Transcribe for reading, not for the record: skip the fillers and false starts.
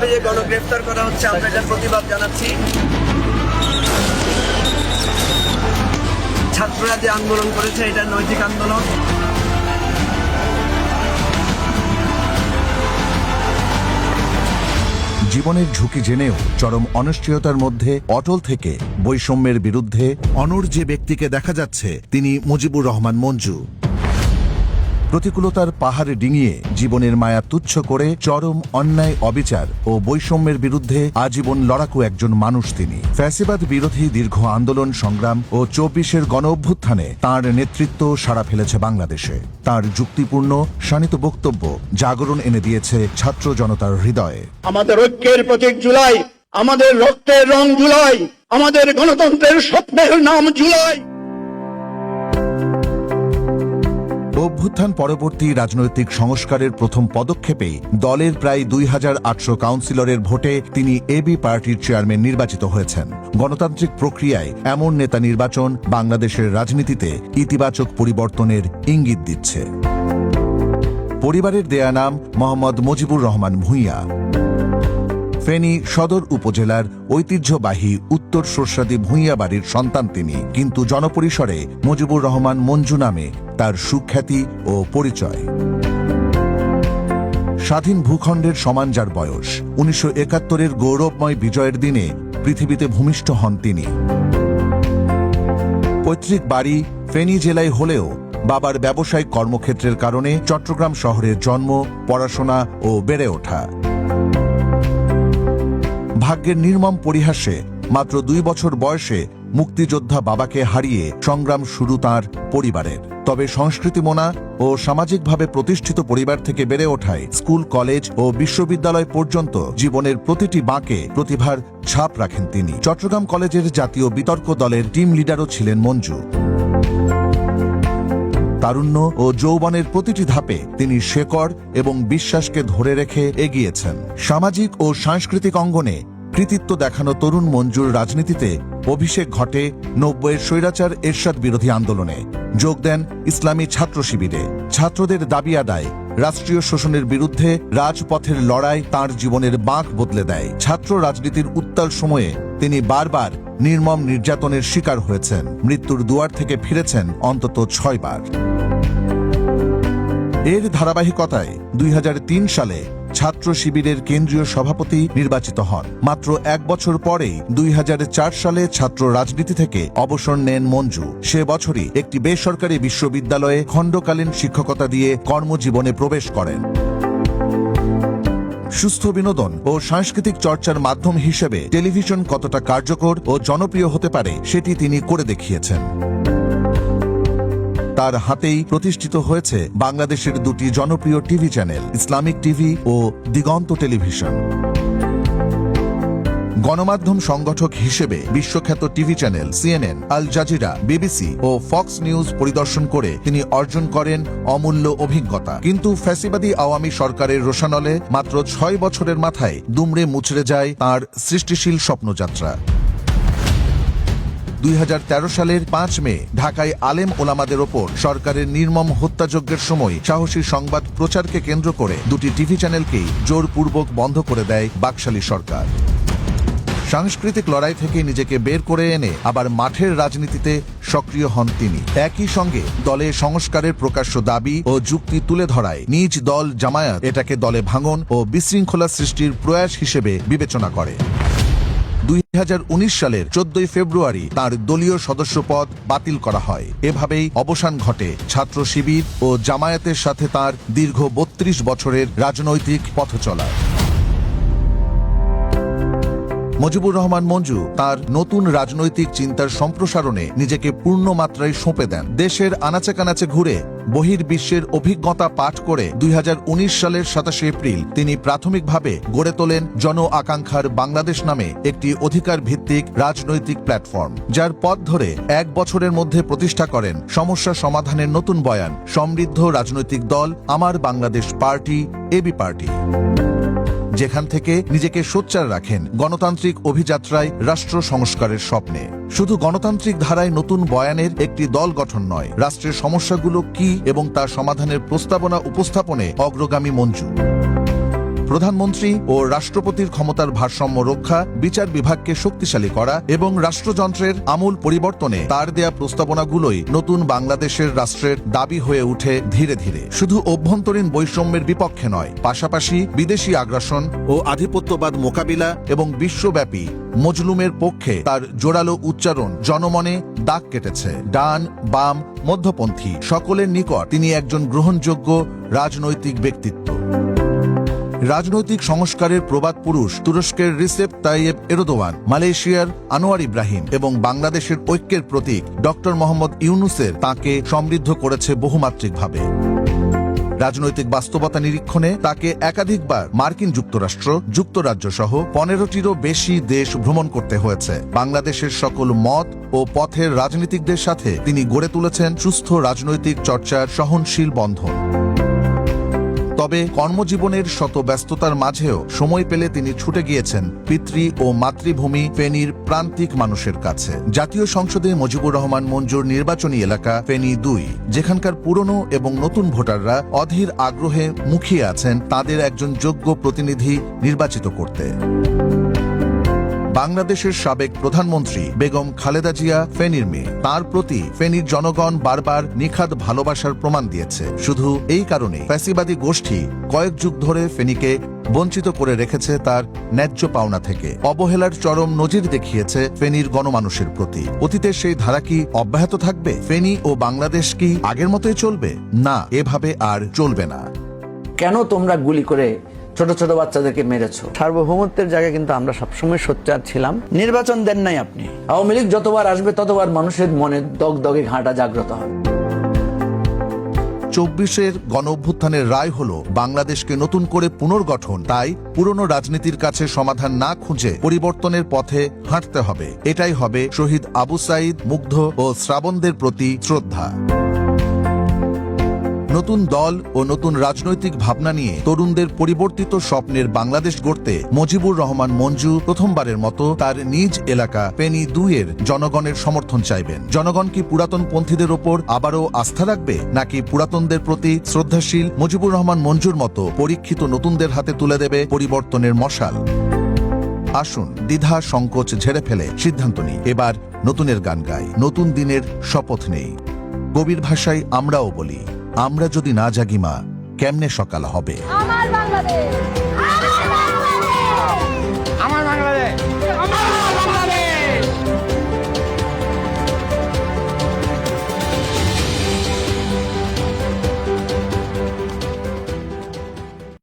অন্যায়ভাবে যে গণগ্রেফতার করা হচ্ছে, আমরা এটার প্রতিবাদ জানাচ্ছি। ছাত্ররা যে আন্দোলন করেছে, এটা নৈতিক আন্দোলন। জীবনের ঝুঁকি জেনেও চরম অনিশ্চয়তার মধ্যে অটল থেকে বৈষম্যের বিরুদ্ধে অনড় যে ব্যক্তিকে দেখা যাচ্ছে, তিনি মুজিবুর রহমান মঞ্জু। প্রতিকূলতার পাহাড়ে ডিঙিয়ে জীবনের মায়া তুচ্ছ করে চরম অন্যায়, অবিচার ও বৈষম্যের বিরুদ্ধে আজীবন লড়াকু একজন মানুষ তিনি। ফ্যাসিবাদ বিরোধী দীর্ঘ আন্দোলন সংগ্রাম ও ২৪-এর গণ অভ্যুত্থানে তাঁর নেতৃত্ব সাড়া ফেলেছে বাংলাদেশে। তাঁর যুক্তিপূর্ণ শানিত বক্তব্য জাগরণ এনে দিয়েছে ছাত্র জনতার হৃদয়ে। আমাদের ঐক্যের প্রতীক জুলাই, আমাদের রক্তের রং জুলাই, আমাদের গণতন্ত্রের স্বপ্নের নাম জুলাই। অভ্যুত্থান পরবর্তী রাজনৈতিক সংস্কারের প্রথম পদক্ষেপেই দলের প্রায় ২৮০০ কাউন্সিলরের ভোটে তিনি এবি পার্টির চেয়ারম্যান নির্বাচিত হয়েছেন। গণতান্ত্রিক প্রক্রিয়ায় এমন নেতা নির্বাচন বাংলাদেশের রাজনীতিতে ইতিবাচক পরিবর্তনের ইঙ্গিত দিচ্ছে। পরিবারের দেয়া নাম মোহাম্মদ মুজিবুর রহমান ভূঁইয়া। ফেনী সদর উপজেলার ঐতিহ্যবাহী উত্তর সরসাদি ভূঁইয়া বাড়ির সন্তান তিনি, কিন্তু জনপরিসরে মুজিবুর রহমান মঞ্জু নামে তার সুখ্যাতি ও পরিচয়। স্বাধীন ভূখণ্ডের সমান যার বয়স, ১৯৭১-এর গৌরবময় বিজয়ের দিনে পৃথিবীতে ভূমিষ্ঠ হন তিনি। পৈতৃক বাড়ি ফেনী জেলায় হলেও বাবার ব্যবসায়িক কর্মক্ষেত্রের কারণে চট্টগ্রাম শহরে জন্ম, পড়াশোনা ও বেড়ে ওঠা। ভাগ্যের নির্মম পরিহাসে মাত্র ২ বছর বয়সে মুক্তিযোদ্ধা বাবাকে হারিয়ে সংগ্রাম শুরু তাঁর পরিবারের। তবে সংস্কৃতিমনা ও সামাজিকভাবে প্রতিষ্ঠিত পরিবার থেকে বেড়ে ওঠায় স্কুল, কলেজ ও বিশ্ববিদ্যালয় পর্যন্ত জীবনের প্রতিটি বাঁকে প্রতিভার ছাপ রাখেন তিনি। চট্টগ্রাম কলেজের জাতীয় বিতর্ক দলের টিম লিডারও ছিলেন মঞ্জু। তারুণ্য ও যৌবনের প্রতিটি ধাপে তিনি শেকড় এবং বিশ্বাসকে ধরে রেখে এগিয়েছেন। সামাজিক ও সাংস্কৃতিক অঙ্গনে কৃতিত্ব দেখানো তরুণ মঞ্জুর রাজনীতিতে অভিষেক ঘটে ৯০-এর স্বৈরাচার এরশাদ বিরোধী আন্দোলনে। যোগ দেন ইসলামী ছাত্র শিবিরে। ছাত্রদের দাবি আদায়, রাষ্ট্রীয় শোষণের বিরুদ্ধে রাজপথের লড়াই তাঁর জীবনের বাঁক বদলে দেয়। ছাত্র রাজনীতির উত্তাল সময়ে তিনি বারবার নির্মম নির্যাতনের শিকার হয়েছেন। মৃত্যুর দুয়ার থেকে ফিরেছেন অন্তত ৬ বার। এর ধারাবাহিকতায় ২০০৩ সালে ছাত্র শিবিরের কেন্দ্রীয় সভাপতি নির্বাচিত হন। মাত্র ১ বছর পরেই ২০০৪ সালে ছাত্র রাজনীতি থেকে অবসর নেন মঞ্জু। সে বছরই একটি বেসরকারি বিশ্ববিদ্যালয়ে খণ্ডকালীন শিক্ষকতা দিয়ে কর্মজীবনে প্রবেশ করেন। সুস্থ বিনোদন ও সাংস্কৃতিক চর্চার মাধ্যম হিসেবে টেলিভিশন কতটা কার্যকর ও জনপ্রিয় হতে পারে সেটি তিনি করে দেখিয়েছেন। তার হাতেই প্রতিষ্ঠিত হয়েছে বাংলাদেশের দুটি জনপ্রিয় টিভি চ্যানেল, ইসলামিক টিভি ও দিগন্ত টেলিভিশন। গণমাধ্যম সংগঠক হিসেবে বিশ্বখ্যাত TV channel CNN, Al Jazeera, BBC ও ফক্স নিউজ পরিদর্শন করে তিনি অর্জন করেন অমূল্য অভিজ্ঞতা। কিন্তু ফ্যাসিবাদী আওয়ামী সরকারের রোষানলে মাত্র ৬ বছরের মাথায় দুমড়ে মুচড়ে যায় তাঁর সৃষ্টিশীল স্বপ্নযাত্রা। ২০১৩ সালের ৫ মে ঢাকায় আলেম ওলামাদের ওপর সরকারের নির্মম হত্যাযজ্ঞের সময় সাহসী সংবাদ প্রচারকে কেন্দ্র করে দুটি টিভি চ্যানেলকেই জোরপূর্বক বন্ধ করে দেয় বাকশালী সরকার। সাংস্কৃতিক লড়াই থেকে নিজেকে বের করে এনে আবার মাঠের রাজনীতিতে সক্রিয় হন তিনি। একই সঙ্গে দলে সংস্কারের প্রকাশ্য দাবি ও যুক্তি তুলে ধরায় নিজ দল জামায়াত এটাকে দলে ভাঙন ও বিশৃঙ্খলা সৃষ্টির প্রয়াস হিসেবে বিবেচনা করে। ২০১৯ সালের ১৪ ফেব্রুয়ারি তার দলীয় সদস্যপদ বাতিল করা হয়। এভাবেই অবসান ঘটে ছাত্র শিবির ও জামায়াতের সাথে তার দীর্ঘ ৩২ বছরের রাজনৈতিক পথচলা। মুজিবুর রহমান মঞ্জু তার নতুন রাজনৈতিক চিন্তার সম্প্রসারণে নিজেকে পূর্ণ মাত্রায় সঁপে দেন। দেশের আনাচে কানাচে ঘুরে বহির্বিশ্বের অভিজ্ঞতা পাঠ করে ২০১৯ সালের ২৭ এপ্রিল তিনি প্রাথমিকভাবে গড়ে তোলেন জন আকাঙ্ক্ষার বাংলাদেশ নামে একটি অধিকার ভিত্তিক রাজনৈতিক প্ল্যাটফর্ম, যার পথ ধরে ১ বছরের মধ্যে প্রতিষ্ঠা করেন সমস্যা সমাধানের নতুন বয়ান, সমৃদ্ধ রাজনৈতিক দল আমার বাংলাদেশ পার্টি, এবি পার্টি, যেখান থেকে নিজেকে সোচ্চার রাখেন গণতান্ত্রিক অভিযাত্রায় রাষ্ট্র সংস্কারের স্বপ্নে। শুধু গণতান্ত্রিক ধারায় নতুন বয়ানের একটি দল গঠন নয়, রাষ্ট্রের সমস্যাগুলো কি এবং তার সমাধানের প্রস্তাবনা উপস্থাপনে অগ্রগামী মঞ্জু। প্রধানমন্ত্রী ও রাষ্ট্রপতির ক্ষমতার ভারসাম্য রক্ষা, বিচার বিভাগকে শক্তিশালী করা এবং রাষ্ট্রযন্ত্রের আমূল পরিবর্তনে তার দেয়া প্রস্তাবনাগুলোই নতুন বাংলাদেশের রাষ্ট্রের দাবি হয়ে উঠে ধীরে ধীরে। শুধু অভ্যন্তরীণ বৈষম্যের বিপক্ষে নয়, পাশাপাশি বিদেশি আগ্রাসন ও আধিপত্যবাদ মোকাবিলা এবং বিশ্বব্যাপী মজলুমের পক্ষে তার জোরালো উচ্চারণ জনমনে দাগ কেটেছে। ডান, বাম, মধ্যপন্থী সকলের নিকট তিনি একজন গ্রহণযোগ্য রাজনৈতিক ব্যক্তিত্ব। রাজনৈতিক সংস্কারের প্রবাদ পুরুষ তুরস্কের রিসেপ তাইয়েব এরদোয়ান, মালয়েশিয়ার আনোয়ার ইব্রাহিম এবং বাংলাদেশের ঐক্যের প্রতীক ডক্টর মোহাম্মদ ইউনূসের তাকে সমৃদ্ধ করেছে বহুমাত্রিকভাবে। রাজনৈতিক বাস্তবতা নিরীক্ষণে তাকে একাধিকবার মার্কিন যুক্তরাষ্ট্র, যুক্তরাজ্য সহ 15টিরও বেশি দেশ ভ্রমণ করতে হয়েছে। বাংলাদেশের সকল মত ও পথের রাজনীতিকদের সাথে তিনি গড়ে তুলেছেন সুস্থ রাজনৈতিক চর্চার সহনশীল বন্ধন। তবে কর্মজীবনের শত ব্যস্ততার মাঝেও সময় পেলে তিনি ছুটে গিয়েছেন পিতৃ ও মাতৃভূমি ফেনীর প্রান্তিক মানুষের কাছে। জাতীয় সংসদে মুজিবুর রহমান মঞ্জুর নির্বাচনী এলাকা ফেনী 2, যেখানকার পুরনো এবং নতুন ভোটাররা অধীর আগ্রহে মুখিয়ে আছেন তাদের একজন যোগ্য প্রতিনিধি নির্বাচিত করতে। বাংলাদেশের সাবেক প্রধানমন্ত্রী বেগম খালেদা জিয়া ফেনীর মেয়ে। তার প্রতি ফেনীর জনগণ বারবার নিখাদ ভালোবাসার প্রমাণ দিয়েছে। শুধু এই কারণে ফ্যাসিবাদী গোষ্ঠী কয়েক যুগ ধরে ফেনীকে বঞ্চিত করে রেখেছে তার ন্যায্য পাওনা থেকে। অবহেলার চরম নজির দেখিয়েছে ফেনীর গণমানুষের প্রতি। অতীতের সেই ধারা কি অব্যাহত থাকবে? ফেনী ও বাংলাদেশ কি আগের মতোই চলবে? না, এভাবে আর চলবে না। কেন তোমরা গুলি করে ছোট ছোট বাচ্চাদেরকে মেরেছো? সার্বভৌমত্বের জায়গায় কিন্তু আমরা সবসময় সোচ্চার ছিলাম। নির্বাচন দেন নাই আপনি। আওয়ামী লীগ যতবার আসবে ততবার মানুষের মনে দগদগে ঘাঁটা জাগ্রত হবে। 24-এর গণঅভ্যুত্থানের রায় হল বাংলাদেশকে নতুন করে পুনর্গঠন। তাই পুরনো রাজনীতির কাছে সমাধান না খুঁজে পরিবর্তনের পথে হাঁটতে হবে। এটাই হবে শহীদ আবু সাঈদ, মুগ্ধ ও শ্রাবণদের প্রতি শ্রদ্ধা। নতুন দল ও নতুন রাজনৈতিক ভাবনা নিয়ে তরুণদের পরিবর্তিত স্বপ্নের বাংলাদেশ গড়তে মুজিবুর রহমান মঞ্জু প্রথমবারের মতো তার নিজ এলাকা ফেনী 2-এর জনগণের সমর্থন চাইবেন। জনগণ কি পুরাতন পন্থীদের ওপর আবারও আস্থা রাখবে, নাকি পুরাতনদের প্রতি শ্রদ্ধাশীল মুজিবুর রহমান মঞ্জুর মতো পরীক্ষিত নতুনদের হাতে তুলে দেবে পরিবর্তনের মশাল? আসুন দ্বিধা সংকোচ ঝেড়ে ফেলে সিদ্ধান্ত নিই। এবার নতুনের গান গাই, নতুন দিনের শপথ নেই। কবির ভাষায় আমরাও বলি, আমরা যদি না জাগি মা, কেমনে সকাল হবে? আমার বাংলাদেশ।